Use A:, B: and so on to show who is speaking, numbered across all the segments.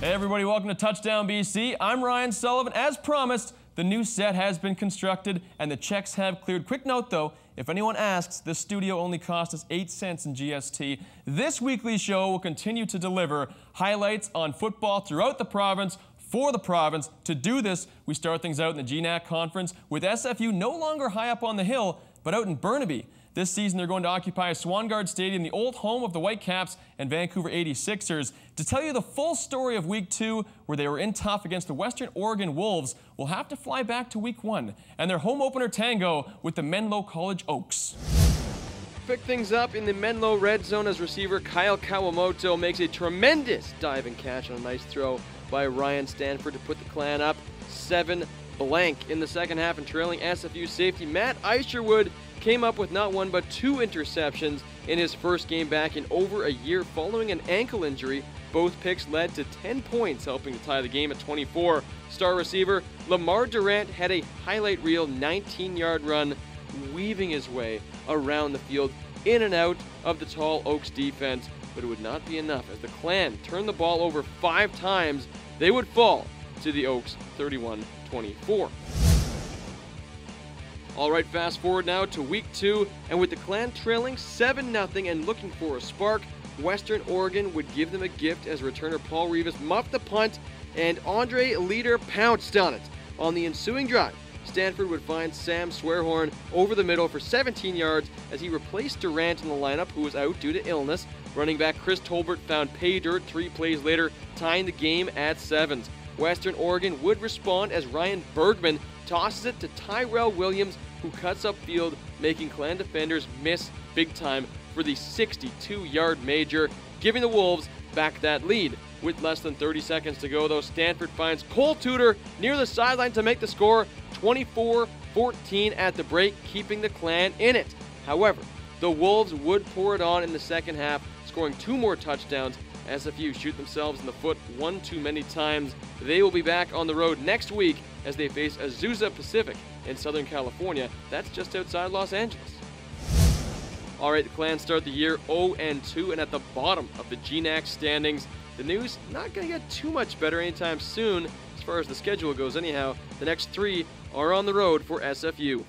A: Hey everybody, welcome to Touchdown BC. I'm Ryan Sullivan. As promised, the new set has been constructed and the checks have cleared. Quick note though, if anyone asks, this studio only cost us 8 cents in GST. This weekly show will continue to deliver highlights on football throughout the province, for the province. To do this, we start things out in the GNAC conference with SFU no longer high up on the hill, but out in Burnaby. This season, they're going to occupy Swangard Stadium, the old home of the Whitecaps and Vancouver 86ers. To tell you the full story of Week 2, where they were in tough against the Western Oregon Wolves, we'll have to fly back to Week 1 and their home opener tango with the Menlo College Oaks.
B: Pick things up in the Menlo red zone as receiver Kyle Kawamoto makes a tremendous diving catch on a nice throw by Ryan Stanford to put the Clan up 7-0 in the second half, and trailing SFU safety Matt Isherwood came up with not one but 2 interceptions in his first game back in over a year following an ankle injury. Both picks led to 10 points, helping to tie the game at 24. Star receiver Lamar Durant had a highlight reel 19-yard run, weaving his way around the field in and out of the tall Oaks defense, but it would not be enough as the Clan turned the ball over 5 times. They would fall to the Oaks 31-24. All right, fast forward now to Week 2, and with the Clan trailing 7-0 and looking for a spark, Western Oregon would give them a gift as returner Paul Rivas muffed the punt, and Andre Leader pounced on it. On the ensuing drive, Stanford would find Sam Swearhorn over the middle for 17 yards as he replaced Durant in the lineup, who was out due to illness. Running back Chris Tolbert found pay dirt 3 plays later, tying the game at 7s. Western Oregon would respond as Ryan Bergman tosses it to Tyrell Williams, who cuts upfield, making Clan defenders miss big time for the 62-yard major, giving the Wolves back that lead. With less than 30 seconds to go, though, Stanford finds Cole Tudor near the sideline to make the score 24-14 at the break, keeping the Clan in it. However, the Wolves would pour it on in the second half, scoring 2 more touchdowns. SFU shoot themselves in the foot one too many times. They will be back on the road next week as they face Azusa Pacific in Southern California. That's just outside Los Angeles. All right, the Clan start the year 0-2 and at the bottom of the GNAC standings. The news not going to get too much better anytime soon as far as the schedule goes anyhow. The next 3 are on the road for SFU.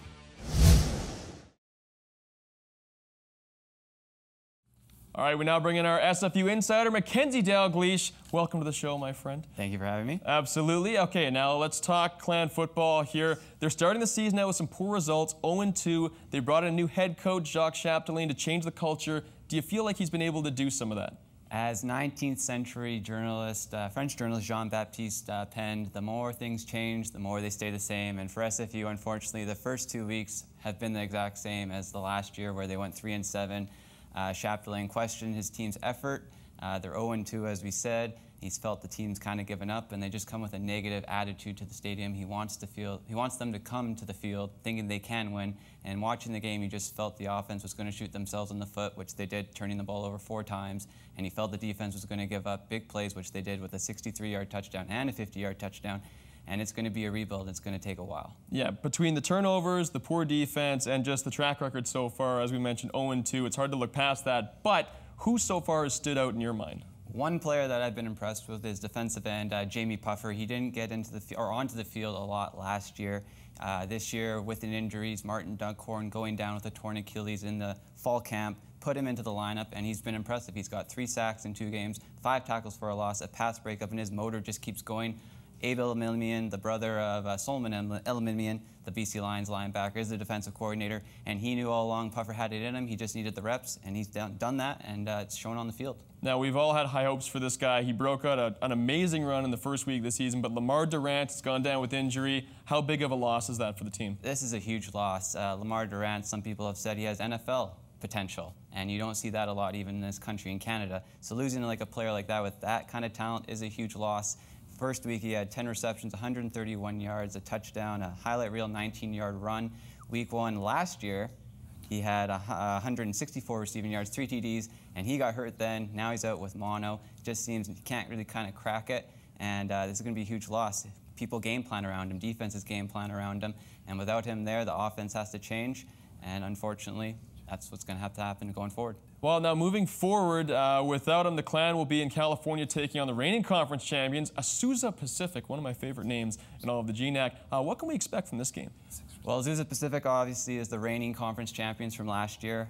A: All right, we now bring in our SFU insider, Mackenzie Dalgleish. Welcome to the show, my friend.
C: Thank you for having me.
A: Absolutely. Okay, now let's talk Clan football here. They're starting the season out with some poor results, 0-2. They brought in a new head coach, Jacques Chapdelaine, to change the culture. Do you feel like he's been able to do some of that?
C: As 19th century journalist, French journalist Jean-Baptiste penned, the more things change, the more they stay the same. And for SFU, unfortunately, the first 2 weeks have been the exact same as the last year where they went 3-7. Chapdelaine questioned his team's effort. They're 0-2, as we said. He's felt the team's kind of given up, and they just come with a negative attitude to the stadium. He wants them to come to the field thinking they can win. And watching the game, he just felt the offense was going to shoot themselves in the foot, which they did, turning the ball over 4 times. And he felt the defense was going to give up big plays, which they did with a 63-yard touchdown and a 50-yard touchdown. And it's going to be a rebuild. It's going to take a while. Yeah,
A: between the turnovers, the poor defense, and just the track record so far, as we mentioned, 0-2, it's hard to look past that. But who so far has stood out in your mind?
C: One player that I've been impressed with is defensive end Jamie Puffer. He didn't get into the onto the field a lot last year. This year, with an injuries, Martin Dunkhorn going down with a torn Achilles in the fall camp, put him into the lineup, and he's been impressive. He's got 3 sacks in 2 games, 5 tackles for a loss, a pass breakup, and his motor just keeps going. Abe Elimimian, the brother of Solomon Elimimian, the BC Lions linebacker, is the defensive coordinator, and he knew all along Puffer had it in him. He just needed the reps, and he's done that, and it's shown on the field.
A: Now, we've all had high hopes for this guy. He broke out an amazing run in the first week of the season, but Lamar Durant has gone down with injury. How big of a loss is that for the team?
C: This is a huge loss. Lamar Durant, some people have said he has NFL potential, and you don't see that a lot even in this country, in Canada. So losing like a player like that with that kind of talent is a huge loss. First week, he had 10 receptions, 131 yards, a touchdown, a highlight reel 19-yard run. Week 1 last year, he had 164 receiving yards, 3 TDs, and he got hurt then. Now he's out with mono. It just seems he can't really kind of crack it, and this is going to be a huge loss. People game plan around him, defenses game plan around him, and without him there, the offense has to change, and unfortunately, that's what's going to have to happen going forward.
A: Well, now moving forward, without him, the Clan will be in California taking on the reigning conference champions, Azusa Pacific, one of my favorite names in all of the GNAC. What can we expect from this game?
C: Well, Azusa Pacific obviously is the reigning conference champions from last year.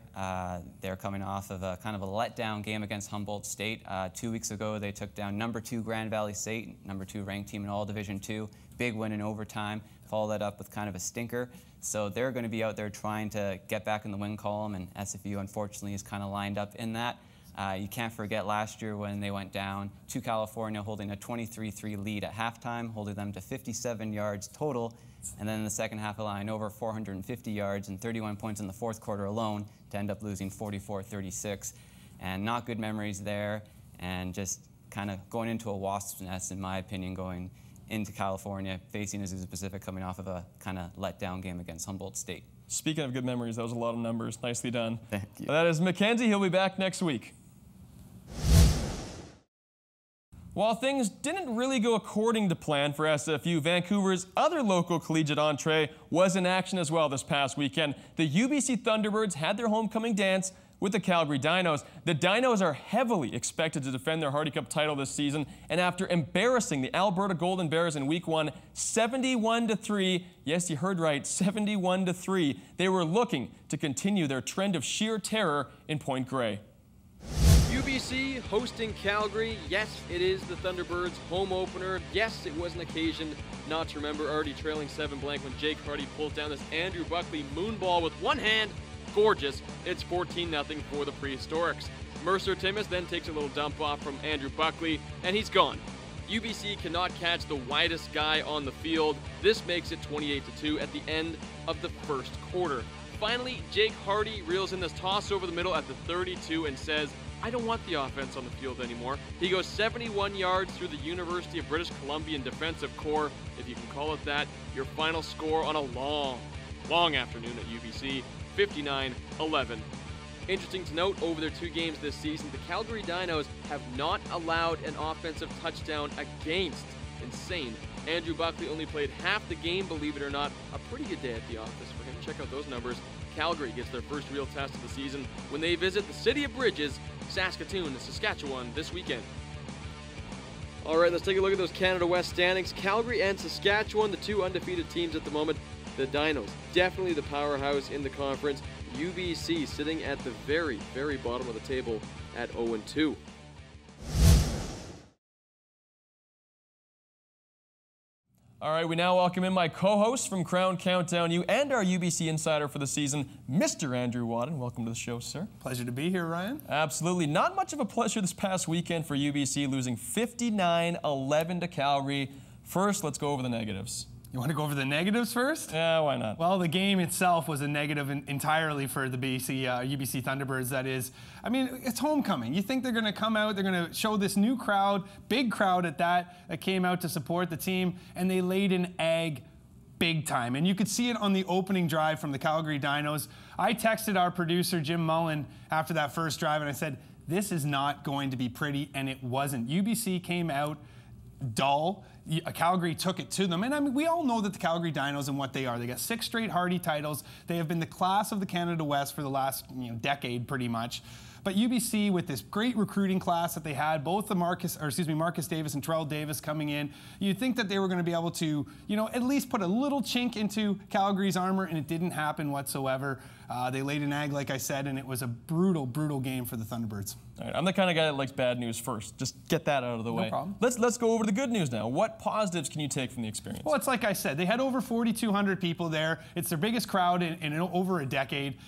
C: They're coming off of a kind of a letdown game against Humboldt State. 2 weeks ago, they took down #2 Grand Valley State, #2 ranked team in all Division II. Big win in overtime. Follow that up with kind of a stinker. So they're going to be out there trying to get back in the win column, and SFU unfortunately is kind of lined up in that. You can't forget last year when they went down to California, holding a 23-3 lead at halftime, holding them to 57 yards total, and then in the second half allowing over 450 yards and 31 points in the fourth quarter alone to end up losing 44-36. And not good memories there, and just kind of going into a wasp's nest, in my opinion, going into California, facing Azusa Pacific coming off of a kind of letdown game against Humboldt State.
A: Speaking of good memories, that was a lot of numbers. Nicely done.
C: Thank you.
A: That is Mackenzie. He'll be back next week. While things didn't really go according to plan for SFU, Vancouver's other local collegiate entree was in action as well this past weekend. The UBC Thunderbirds had their homecoming dance with the Calgary Dinos. The Dinos are heavily expected to defend their Hardy Cup title this season, and after embarrassing the Alberta Golden Bears in Week 1, 71-3, yes, you heard right, 71-3, they were looking to continue their trend of sheer terror in Point Grey.
B: UBC hosting Calgary. Yes, it is the Thunderbirds' home opener. Yes, it was an occasion not to remember, already trailing 7-0 when Jake Hardy pulls down this Andrew Buckley moonball with one hand. Gorgeous. It's 14-0 for the Prehistorics. Mercer Timmis then takes a little dump off from Andrew Buckley, and he's gone. UBC cannot catch the widest guy on the field. This makes it 28-2 at the end of the first quarter. Finally, Jake Hardy reels in this toss over the middle at the 32 and says, I don't want the offense on the field anymore. He goes 71 yards through the University of British Columbian Defensive Corps, if you can call it that. Your final score on a long afternoon at UBC. 59-11. Interesting to note, over their 2 games this season, the Calgary Dinos have not allowed an offensive touchdown against. Insane. Andrew Buckley only played half the game, believe it or not. A pretty good day at the office for him. Check out those numbers. Calgary gets their first real test of the season when they visit the City of Bridges, Saskatoon, Saskatchewan this weekend. All right, let's take a look at those Canada West standings. Calgary and Saskatchewan, the 2 undefeated teams at the moment. The Dinos, definitely the powerhouse in the conference. UBC sitting at the very bottom of the table at 0-2.
A: All right, we now welcome in my co-host from Crown Countdown U and our UBC insider for the season, Mr. Andrew Wadden. Welcome to the show, sir.
D: Pleasure to be here, Ryan.
A: Absolutely. Not much of a pleasure this past weekend for UBC, losing 59-11 to Calgary. First, let's go over the negatives.
D: You want to go over the negatives first?
A: Yeah, why not?
D: Well, the game itself was a negative entirely for the UBC Thunderbirds, that is. I mean, it's homecoming. You think they're going to come out, they're going to show this new crowd, big crowd at that came out to support the team, and they laid an egg big time. And you could see it on the opening drive from the Calgary Dinos. I texted our producer, Jim Mullen, after that first drive, and I said, this is not going to be pretty, and it wasn't. UBC came out dull. Calgary took it to them, and I mean, we all know that the Calgary Dinos and what they are. They got 6 straight Hardy titles. They have been the class of the Canada West for the last decade, pretty much. But UBC, with this great recruiting class that they had, both the Marcus Davis and Terrell Davis coming in, you'd think that they were going to be able to, at least put a little chink into Calgary's armor, and it didn't happen whatsoever. They laid an egg, like I said, and it was a brutal game for the Thunderbirds.
A: All right, I'm the kind of guy that likes bad news first. Just get that out of the way.
D: No problem.
A: Let's go over the good news now. What positives can you take from the experience?
D: Well, it's like I said, they had over 4,200 people there. It's their biggest crowd in over a decade.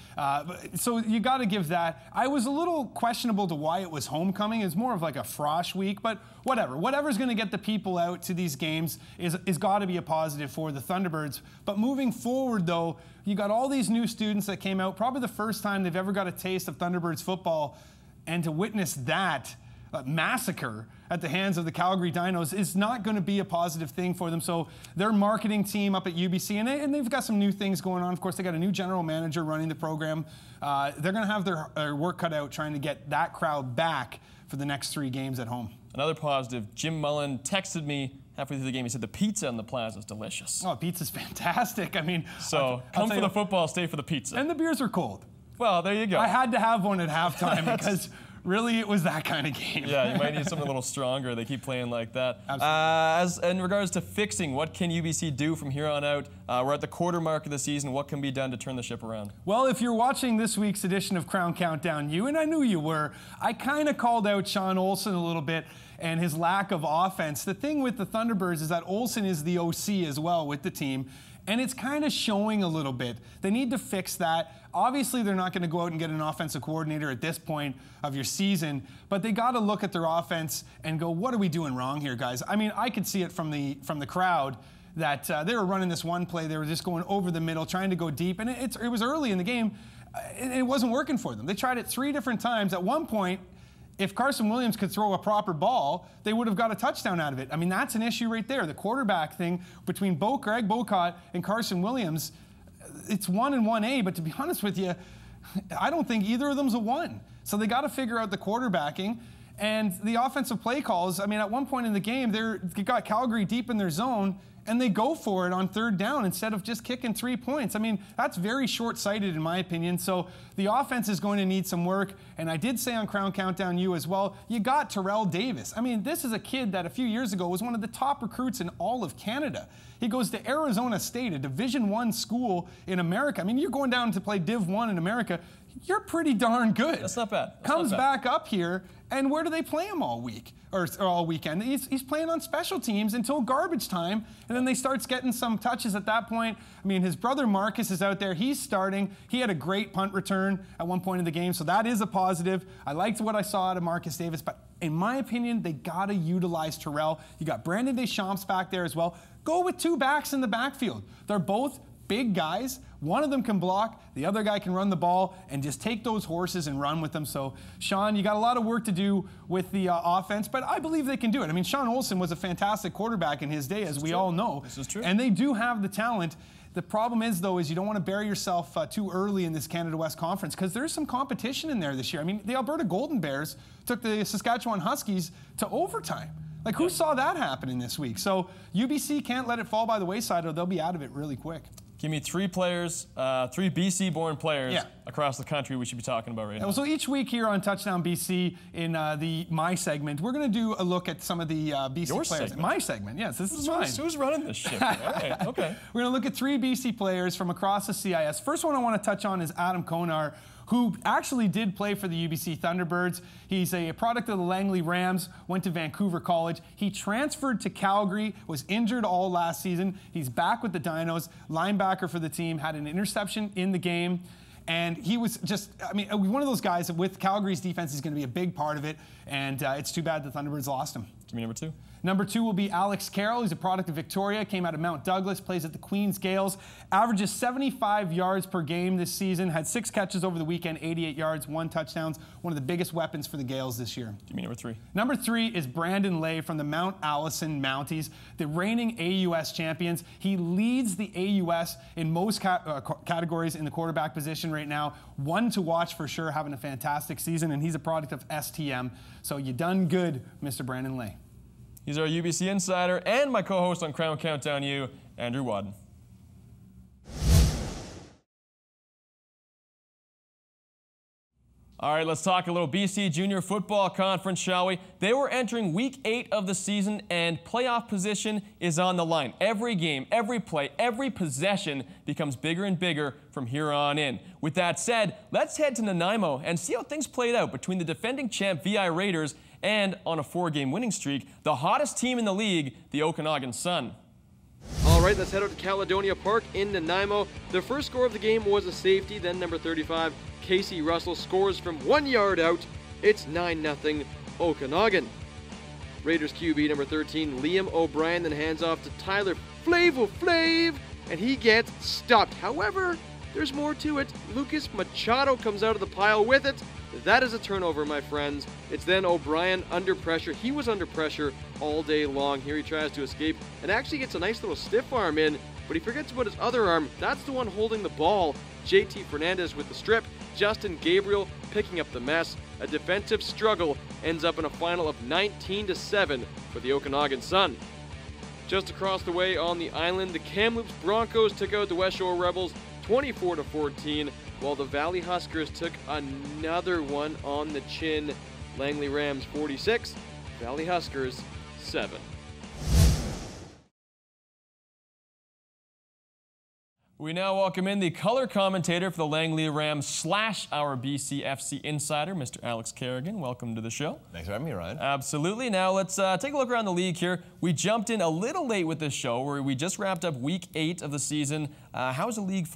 D: So you got to give that. I was a little questionable to why it was homecoming. It's more of like a frosh week, but whatever. Whatever's going to get the people out to these games is got to be a positive for the Thunderbirds. But moving forward, though, you got all these new students that came out, probably the first time they've ever got a taste of Thunderbirds football, and to witness that massacre at the hands of the Calgary Dinos is not going to be a positive thing for them. So their marketing team up at UBC, and they've got some new things going on. Of course, they got a new general manager running the program. They're going to have their work cut out trying to get that crowd back for the next 3 games at home.
A: Another positive, Jim Mullen texted me halfway through the game. He said the pizza in the plaza is delicious.
D: Oh, pizza's fantastic. I mean,
A: so come for the football, stay for the pizza.
D: And the beers are cold.
A: Well, there you go.
D: I had to have one at halftime because really it was that kind of game.
A: Yeah, you might need something a little stronger. They keep playing like that.
D: Absolutely.
A: As in regards to fixing, what can UBC do from here on out? We're at the quarter mark of the season. What can be done to turn the ship around?
D: Well, if you're watching this week's edition of Crown Countdown U, and I knew you were, I kind of called out Sean Olsen a little bit and his lack of offense. The thing with the Thunderbirds is that Olsen is the OC as well with the team, and it's kind of showing a little bit. They need to fix that. Obviously, they're not going to go out and get an offensive coordinator at this point of your season, but they got to look at their offense and go, what are we doing wrong here, guys? I mean, I could see it from the crowd that they were running this one play. They were just going over the middle, trying to go deep, and it was early in the game. It wasn't working for them. They tried it 3 different times. At one point, if Carson Williams could throw a proper ball, they would have got a touchdown out of it. I mean, that's an issue right there. The quarterback thing between Greg Bocott and Carson Williams, it's 1 and 1A, but to be honest with you, I don't think either of them's a 1. So they got to figure out the quarterbacking. And the offensive play calls, I mean, at one point in the game, they got Calgary deep in their zone, and they go for it on 3rd down instead of just kicking 3 points. I mean, that's very short-sighted in my opinion. So the offense is going to need some work. And I did say on Crown Countdown U as well, you got Terrell Davis. I mean, this is a kid that a few years ago was one of the top recruits in all of Canada. He goes to Arizona State, a Division I school in America. I mean, you're going down to play Div 1 in America. You're pretty darn good.
A: That's not bad.
D: Comes back up here, and where do they play him all week? Or all weekend? He's playing on special teams until garbage time, and then they starts getting some touches at that point. I mean, his brother Marcus is out there. He's starting. He had a great punt return at one point in the game, so that is a positive. I liked what I saw out of Marcus Davis, but in my opinion, they got to utilize Terrell. You got Brandon Deschamps back there as well. Go with 2 backs in the backfield. They're both big guys. One of them can block, the other guy can run the ball, and just take those horses and run with them. So, Sean, you got a lot of work to do with the offense, but I believe they can do it. I mean, Sean Olsen was a fantastic quarterback in his day, as we all know.
A: This is true.
D: And they do have the talent. The problem is, though, is you don't want to bury yourself too early in this Canada West Conference because there's some competition in there this year. I mean, the Alberta Golden Bears took the Saskatchewan Huskies to overtime. Like, who saw that happening this week? So UBC can't let it fall by the wayside or they'll be out of it really quick.
A: Give me 3 players, 3 BC-born players across the country we should be talking about right now.
D: So each week here on Touchdown BC in the My segment, we're going to do a look at some of the BC
A: Your
D: players.
A: segment?
D: My segment, yes, this is mine.
A: Who's running this ship? All right, okay.
D: We're going to look at 3 BC players from across the CIS. First one I want to touch on is Adam Konar, who actually did play for the UBC Thunderbirds. He's a product of the Langley Rams, went to Vancouver College. He transferred to Calgary, was injured all last season. He's back with the Dinos, linebacker for the team, had an interception in the game. And he was just, I mean, one of those guys that with Calgary's defense, he's going to be a big part of it. And it's too bad the Thunderbirds lost him.
A: Give me number 2.
D: Number 2 will be Alex Carroll. He's a product of Victoria, came out of Mount Douglas, plays at the Queen's Gales, averages 75 yards per game this season, had 6 catches over the weekend, 88 yards, 1 touchdown, one of the biggest weapons for the Gales this year.
A: Give me number 3.
D: Number 3 is Brandon Lay from the Mount Allison Mounties, the reigning AUS champions. He leads the AUS in most categories in the quarterback position right now. One to watch for sure, having a fantastic season, and he's a product of STM. So you done good, Mr. Brandon Lay.
A: He's our UBC insider and my co-host on Crown Countdown U, Andrew Wadden. All right, let's talk a little BC Junior Football Conference, shall we? They were entering Week 8 of the season, and playoff position is on the line. Every game, every play, every possession becomes bigger and bigger from here on in. With that said, let's head to Nanaimo and see how things played out between the defending champ VI Raiders and, on a 4-game winning streak, the hottest team in the league, the Okanagan Sun.
B: All right, let's head out to Caledonia Park in Nanaimo. The first score of the game was a safety, then number 35, Casey Russell, scores from 1 yard out. It's 9-0 Okanagan. Raiders QB number 13, Liam O'Brien, then hands off to Tyler Flav, and he gets stopped. However, there's more to it. Lucas Machado comes out of the pile with it. That is a turnover, my friends. It's then O'Brien under pressure. He was under pressure all day long. Here he tries to escape and actually gets a nice little stiff arm in, but he forgets about his other arm. That's the one holding the ball. JT Fernandez with the strip. Justin Gabriel picking up the mess. A defensive struggle ends up in a final of 19-7 for the Okanagan Sun. Just across the way on the island, the Kamloops Broncos took out the West Shore Rebels 24-14. while the Valley Huskers took another one on the chin. Langley Rams 46, Valley Huskers 7.
A: We now welcome in the color commentator for the Langley Rams / our BCFC insider, Mr. Alex Carrigan. Welcome to the show.
E: Thanks for having me, Ryan.
A: Absolutely. Now let's take a look around the league here. We jumped in a little late with this show where we just wrapped up week 8 of the season. How's the league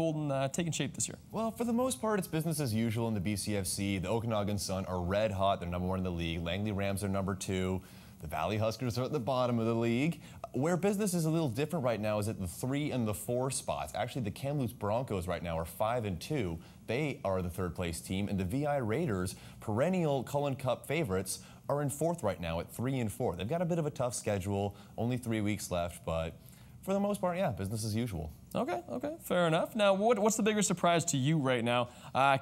A: taking shape this year?
E: Well, for the most part, it's business as usual in the BCFC. The Okanagan Sun are red hot. They're #1 in the league. Langley Rams are #2. The Valley Huskers are at the bottom of the league. Where business is a little different right now is at the 3 and the 4 spots. Actually, the Kamloops Broncos right now are 5-2. They are the 3rd place team, and the VI Raiders, perennial Cullen Cup favorites, are in 4th right now at 3-4. They've got a bit of a tough schedule, only 3 weeks left, but for the most part, yeah, business as usual.
A: Okay, fair enough. Now, what's the bigger surprise to you right now?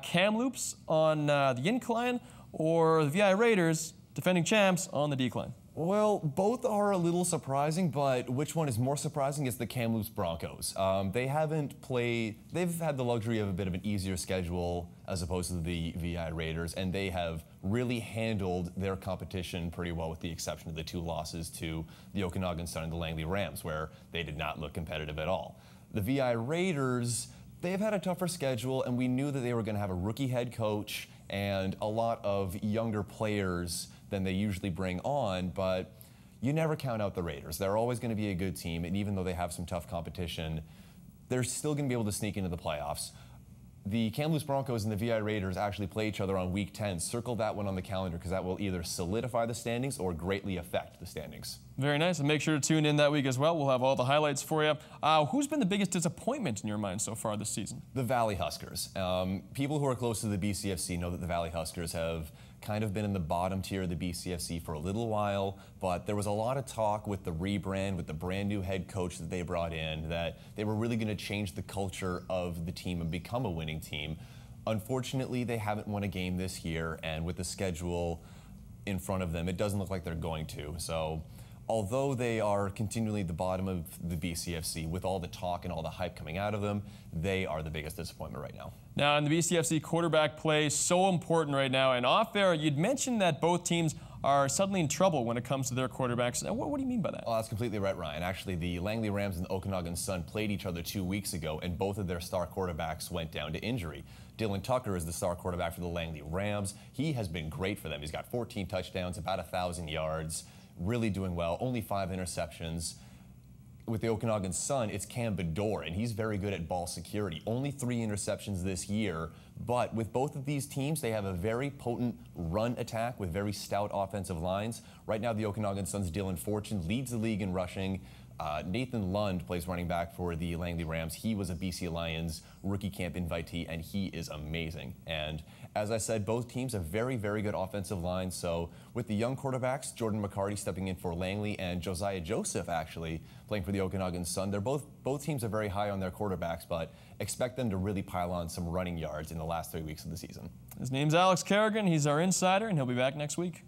A: Kamloops on the incline, or the VI Raiders, defending champs, on the decline?
E: Well, both are a little surprising, but which one is more surprising is the Kamloops Broncos. They've had the luxury of a bit of an easier schedule as opposed to the VI Raiders, and they have really handled their competition pretty well with the exception of the 2 losses to the Okanagan Sun and the Langley Rams, where they did not look competitive at all. The VI Raiders, they've had a tougher schedule, and we knew that they were going to have a rookie head coach and a lot of younger players than they usually bring on, but you never count out the Raiders. They're always going to be a good team, and even though they have some tough competition, they're still going to be able to sneak into the playoffs. The Kamloops Broncos and the VI Raiders actually play each other on week 10. Circle that one on the calendar because that will either solidify the standings or greatly affect the standings. Very nice, and make sure to tune in that week as well. We'll have all the highlights for you. Who's been the biggest disappointment in your mind so far this season? The Valley Huskers. People who are close to the BCFC know that the Valley Huskers have kind of been in the bottom tier of the BCFC for a little while, but there was a lot of talk with the rebrand, with the brand new head coach that they brought in, that they were really going to change the culture of the team and become a winning team. Unfortunately, they haven't won a game this year, and with the schedule in front of them, it doesn't look like they're going to. So although they are continually at the bottom of the BCFC, with all the talk and all the hype coming out of them, they are the biggest disappointment right now. Now, in the BCFC, quarterback play is so important right now. And off air, you'd mentioned that both teams are suddenly in trouble when it comes to their quarterbacks. What do you mean by that? Well, that's completely right, Ryan. Actually, the Langley Rams and the Okanagan Sun played each other 2 weeks ago, and both of their star quarterbacks went down to injury. Dylan Tucker is the star quarterback for the Langley Rams. He has been great for them. He's got 14 touchdowns, about 1,000 yards. Really doing well, only 5 interceptions. With the Okanagan Sun, it's Cam Bedore, and he's very good at ball security. Only 3 interceptions this year, but with both of these teams, they have a very potent run attack with very stout offensive lines. Right now, the Okanagan Sun's Dylan Fortune leads the league in rushing. Nathan Lund plays running back for the Langley Rams. He was a BC Lions rookie camp invitee, and he is amazing. And as I said, both teams have very, very good offensive lines. So with the young quarterbacks, Jordan McCarty stepping in for Langley and Josiah Joseph actually playing for the Okanagan Sun, both teams are very high on their quarterbacks, but expect them to really pile on some running yards in the last 3 weeks of the season. His name's Alex Carrigan. He's our insider, and he'll be back next week.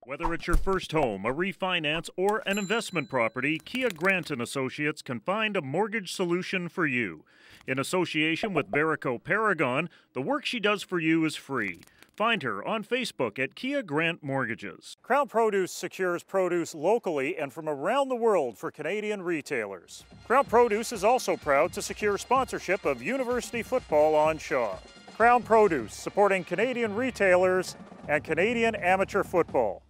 F: Whether it's your first home, a refinance, or an investment property, Kia Grant & Associates can find a mortgage solution for you. In association with Berico Paragon, the work she does for you is free. Find her on Facebook at Kia Grant Mortgages. Crown Produce secures produce locally and from around the world for Canadian retailers. Crown Produce is also proud to secure sponsorship of University football on Shaw. Crown Produce, supporting Canadian retailers and Canadian amateur football.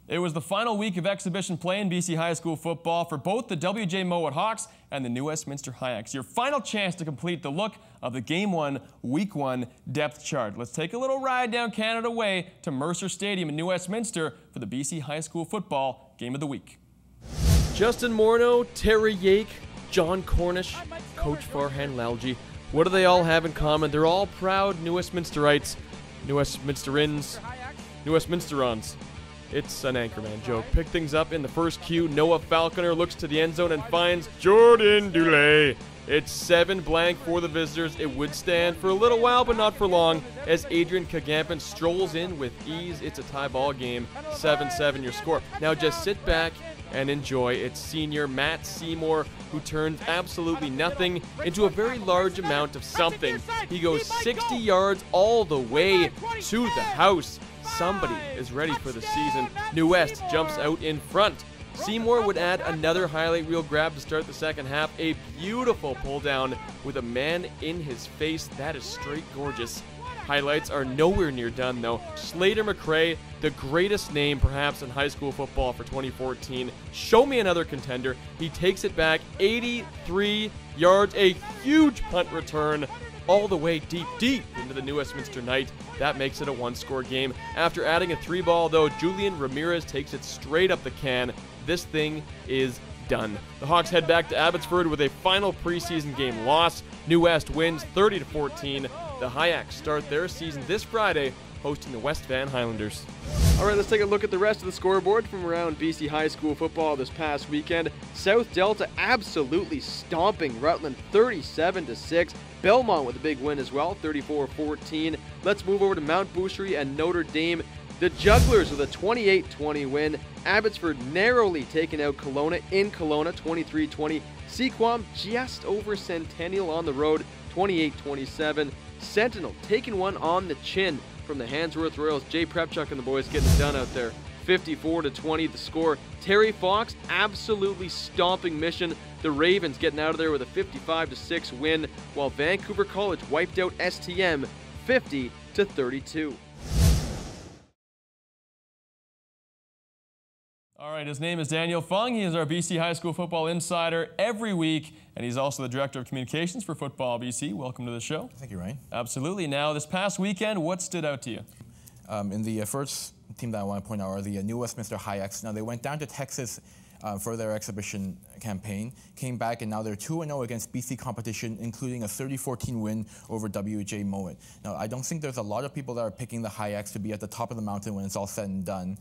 A: It was the final week of exhibition play in BC high school football for both the WJ Mowat Hawks and the New Westminster Hyaks. Your final chance to complete the look of the Game 1, Week 1 depth chart. Let's take a little ride down Canada Way to Mercer Stadium in New Westminster for the BC high school football Game of the Week.
B: Justin Morneau, Terry Yake, John Cornish, Coach Farhan Lalji. What do they all have in common? They're all proud New Westminsterites, New Westminsterins, New Westminsterons. It's an anchorman joke. Pick things up in the first cue. Noah Falconer looks to the end zone and finds Jordan Dulé. It's 7-blank for the visitors. It would stand for a little while, but not for long, as Adrian Kagampin strolls in with ease. It's a tie ball game, 7-7 your score. Now just sit back and enjoy. It's senior Matt Seymour who turns absolutely nothing into a very large amount of something. He goes 60 yards all the way to the house. Somebody is ready for the season. New West jumps out in front. Seymour would add another highlight reel grab to start the second half. A beautiful pull down with a man in his face. That is straight gorgeous. Highlights are nowhere near done though. Slater McRae, the greatest name perhaps in high school football for 2014. Show me another contender. He takes it back 83 yards, a huge punt return all the way deep into the New Westminster night. That makes it a one-score game. After adding a 3-ball though, Julian Ramirez takes it straight up the can. This thing is done. The Hawks head back to Abbotsford with a final preseason game loss. New West wins 30-14. The Hayaks start their season this Friday, hosting the West Van Highlanders. All right, let's take a look at the rest of the scoreboard from around BC high school football this past weekend. South Delta absolutely stomping Rutland 37-6. Belmont with a big win as well, 34-14. Let's move over to Mount Boucherie and Notre Dame. The Jugglers with a 28-20 win. Abbotsford narrowly taking out Kelowna in Kelowna, 23-20. Sequam just over Centennial on the road, 28-27. Sentinel taking one on the chin from the Handsworth Royals. Jay Prepchuk and the boys getting it done out there. 54-20 the score. Terry Fox absolutely stomping Mission. The Ravens getting out of there with a 55-6 win, while Vancouver College wiped out STM 50-32.
A: All right, his name is Daniel Fung. He is our BC High School Football Insider every week, and he's also the Director of Communications for Football BC. Welcome to the show.
G: Thank you, Ryan.
A: Absolutely. Now, this past weekend, what stood out to you?
G: In the first team that I want to point out are the New Westminster Hayaks. Now, they went down to Texas for their exhibition campaign, came back, and now they're 2-0 against BC competition, including a 30-14 win over WJ Mowat. Now, I don't think there's a lot of people that are picking the Hayaks to be at the top of the mountain when it's all said and done.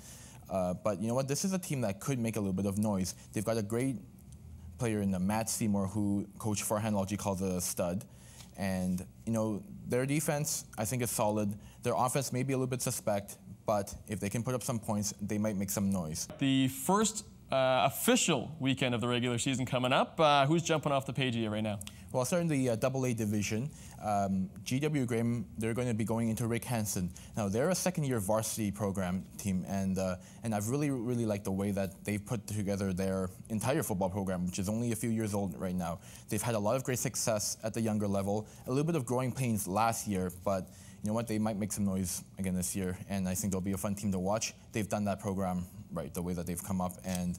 G: But you know what? This is a team that could make a little bit of noise. They've got a great player in Matt Seymour, who Coach Farhan Lalji calls a stud. And, you know, their defense, I think, is solid. Their offense may be a little bit suspect, but if they can put up some points, they might make some noise.
A: The first official weekend of the regular season coming up. Who's jumping off the page here right now?
G: Well, starting the AA division, GW Graham, they're going to be going into Rick Hansen. Now, they're a second-year varsity program team, and I've really liked the way that they've put together their entire football program, which is only a few years old right now. They've had a lot of great success at the younger level, a little bit of growing pains last year, but you know what? They might make some noise again this year, and I think they'll be a fun team to watch. They've done that program right, the way that they've come up, and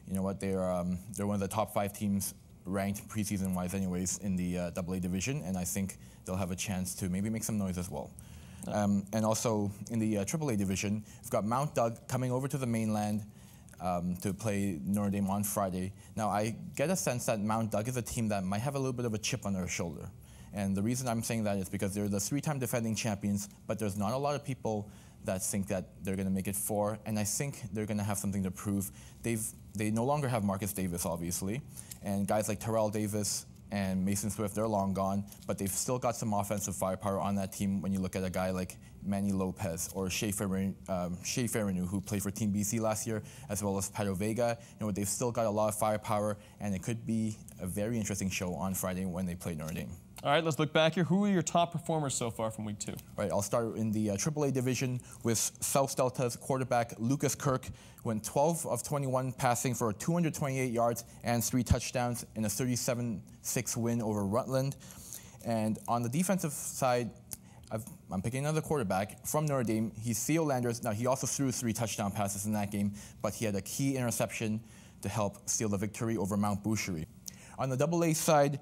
G: you know what? They're one of the top 5 teams ranked preseason-wise anyways in the AA division, and I think they'll have a chance to maybe make some noise as well. And also in the AAA division, we've got Mount Doug coming over to the mainland to play Notre Dame on Friday. Now, I get a sense that Mount Doug is a team that might have a little bit of a chip on their shoulder. And the reason I'm saying that is because they're the 3-time defending champions, but there's not a lot of people that think that they're going to make it 4, and I think they're going to have something to prove. They no longer have Marcus Davis, obviously, and guys like Terrell Davis and Mason Swift, they're long gone, but they've still got some offensive firepower on that team when you look at a guy like Manny Lopez or Shea Ferranu, who played for Team BC last year, as well as Pato Vega. You know, they've still got a lot of firepower, and it could be a very interesting show on Friday when they play Notre Dame.
A: All right, let's look back here. Who are your top performers so far from week 2?
G: Right, I'll start in the AAA division with South Delta's quarterback Lucas Kirk, who went 12 of 21 passing for 228 yards and 3 touchdowns in a 37-6 win over Rutland. And on the defensive side, I'm picking another quarterback from Notre Dame. He's Theo Landers. Now, he also threw 3 touchdown passes in that game, but he had a key interception to help steal the victory over Mount Boucherie. On the AA side,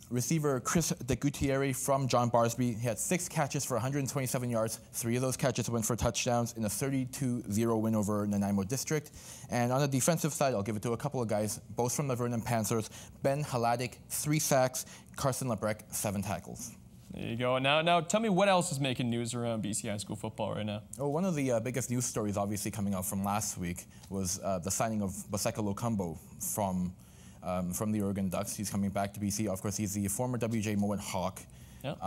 G: receiver Chris De Gutierrez from John Barsby, he had 6 catches for 127 yards. 3 of those catches went for touchdowns in a 32-0 win over Nanaimo District. And on the defensive side, I'll give it to a couple of guys, both from the Vernon Panthers. Ben Haladik, 3 sacks. Carson Lebrec, 7 tackles.
A: There you go. Now tell me what else is making news around BC high school football right now.
G: Oh, one of the biggest news stories obviously coming out from last week was the signing of Baseka Lokumbo from the Oregon Ducks. He's coming back to BC. Of course, he's the former WJ Mowat Hawk. Yep.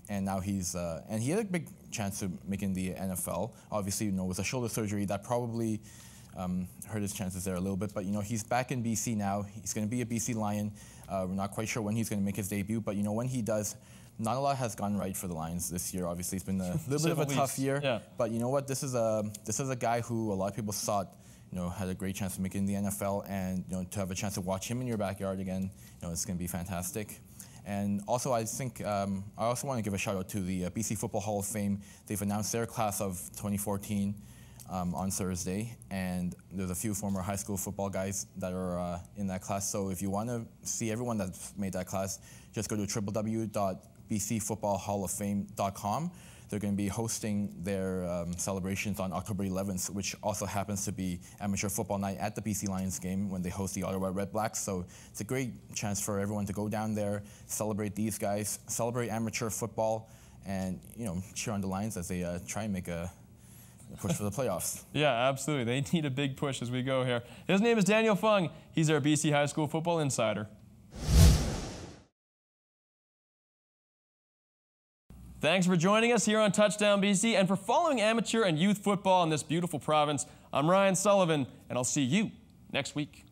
G: And now and he had a big chance of making the NFL. Obviously, with a shoulder surgery, that probably hurt his chances there a little bit. But, he's back in BC now. He's going to be a BC Lion. We're not quite sure when he's going to make his debut, but, when he does, not a lot has gone right for the Lions this year. Obviously, it's been a little bit of a tough year. Yeah. But you know what? This is a guy who a lot of people thought, had a great chance of making the NFL, and to have a chance to watch him in your backyard again, it's going to be fantastic. And also, I think I also want to give a shout out to the BC Football Hall of Fame. They've announced their class of 2014 on Thursday, and there's a few former high school football guys that are in that class. So if you want to see everyone that's made that class, just go to www.bcfootballhalloffame.com. They're going to be hosting their celebrations on October 11th, which also happens to be amateur football night at the BC Lions game when they host the Ottawa Red Blacks. So it's a great chance for everyone to go down there, celebrate these guys, celebrate amateur football, and cheer on the Lions as they try and make a push for the playoffs.
A: Yeah, absolutely. They need a big push as we go here. His name is Daniel Fung. He's our BC High School football insider. Thanks for joining us here on Touchdown BC and for following amateur and youth football in this beautiful province. I'm Ryan Sullivan, and I'll see you next week.